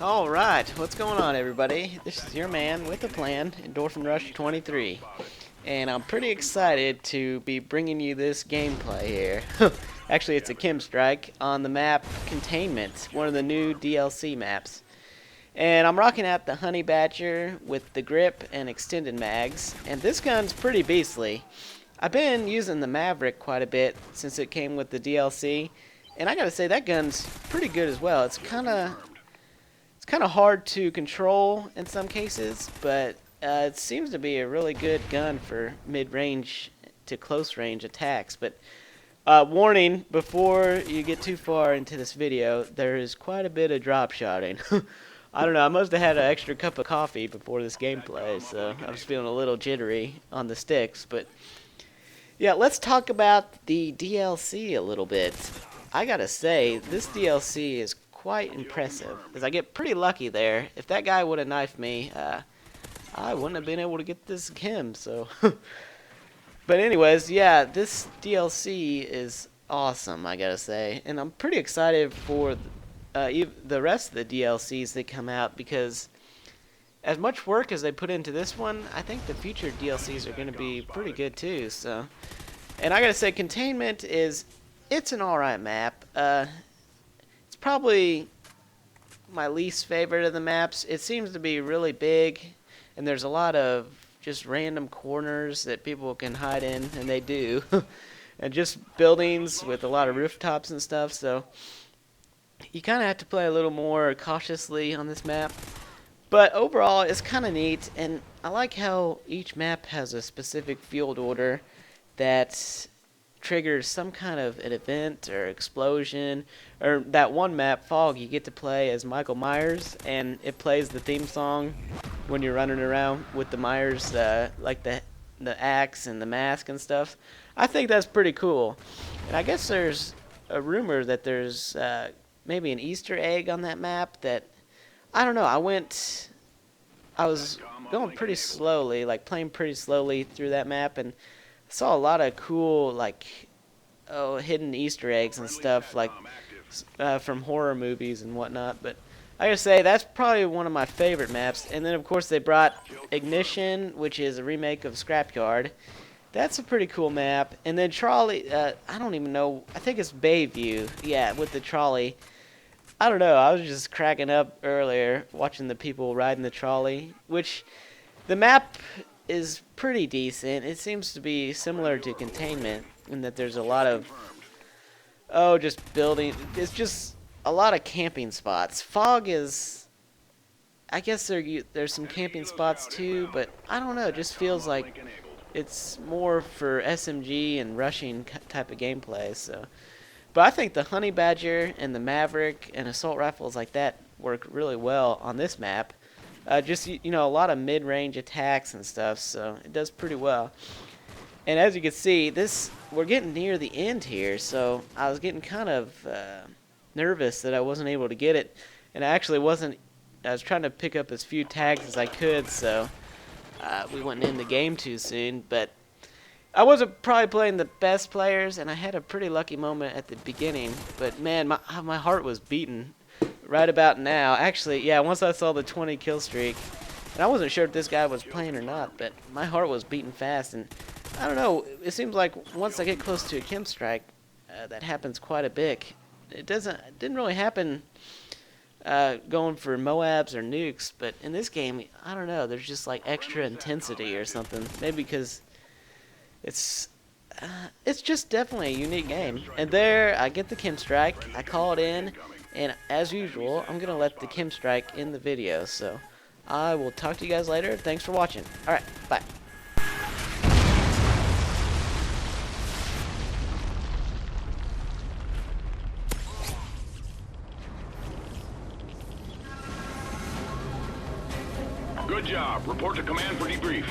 Alright, what's going on everybody? This is your man with a plan, Endorphin Rush 23. And I'm pretty excited to be bringing you this gameplay here. Actually, it's a K.E.M strike on the map Containment, one of the new DLC maps. And I'm rocking out the Honey Badger with the grip and extended mags. And this gun's pretty beastly. I've been using the Maverick quite a bit since it came with the DLC. And I gotta say, that gun's pretty good as well. It's kind of hard to control in some cases, but it seems to be a really good gun for mid-range to close-range attacks. But warning, before you get too far into this video, there is quite a bit of drop shotting. I don't know, I must have had an extra cup of coffee before this gameplay, so I was feeling a little jittery on the sticks. But yeah, let's talk about the DLC a little bit. I gotta say, this DLC is quite impressive, because I get pretty lucky there. If that guy would have knifed me, I wouldn't have been able to get this K.E.M, so. But anyways, yeah, this DLC is awesome, I gotta say. And I'm pretty excited for the rest of the DLCs that come out, because as much work as they put into this one, I think the future DLCs are going to be pretty good too. So, and I gotta say, Containment it's an alright map. It's probably my least favorite of the maps. It seems to be really big, and there's a lot of just random corners that people can hide in, and they do. And just buildings with a lot of rooftops and stuff, so you kind of have to play a little more cautiously on this map. But overall, it's kind of neat, and I like how each map has a specific field order that triggers some kind of an event or explosion. Or that one map, Fog, you get to play as Michael Myers, and it plays the theme song when you're running around with the Myers, like the axe and the mask and stuff. I think that's pretty cool. And I guess there's a rumor that there's maybe an Easter egg on that map that, I don't know, I was going pretty slowly, like playing pretty slowly through that map, and saw a lot of cool, like, hidden Easter eggs and stuff, like from horror movies and whatnot. But I gotta say, that's probably one of my favorite maps. And then of course they brought Ignition, which is a remake of Scrapyard. That's a pretty cool map. And then Trolley, I don't even know, I think it's Bayview, yeah, with the trolley. I don't know, I was just cracking up earlier watching the people riding the trolley, which the map is pretty decent. It seems to be similar to Containment in that there's a lot of, just building. It's just a lot of camping spots. Fog is, I guess there's some camping spots too, but I don't know, it just feels like it's more for SMG and rushing type of gameplay. So, but I think the Honey Badger and the Maverick and assault rifles like that work really well on this map. Just, a lot of mid-range attacks and stuff, so it does pretty well. And as you can see, we're getting near the end here, so I was getting kind of nervous that I wasn't able to get it. And I was trying to pick up as few tags as I could, so we wouldn't end the game too soon. But I wasn't probably playing the best players, and I had a pretty lucky moment at the beginning. But man, my heart was beating right about now. Actually, yeah, once I saw the 20 kill streak, and I wasn't sure if this guy was playing or not, but my heart was beating fast. And I don't know, it seems like once I get close to a K.E.M strike, that happens quite a bit. It didn't really happen going for Moabs or nukes, but in this game, I don't know, there's just like extra intensity or something. Maybe because it's just definitely a unique game. And there, I get the K.E.M strike, I call it in, and as usual, I'm going to let the K.E.M strike in the video. So I will talk to you guys later. Thanks for watching. Alright, bye. Good job. Report to command for debrief.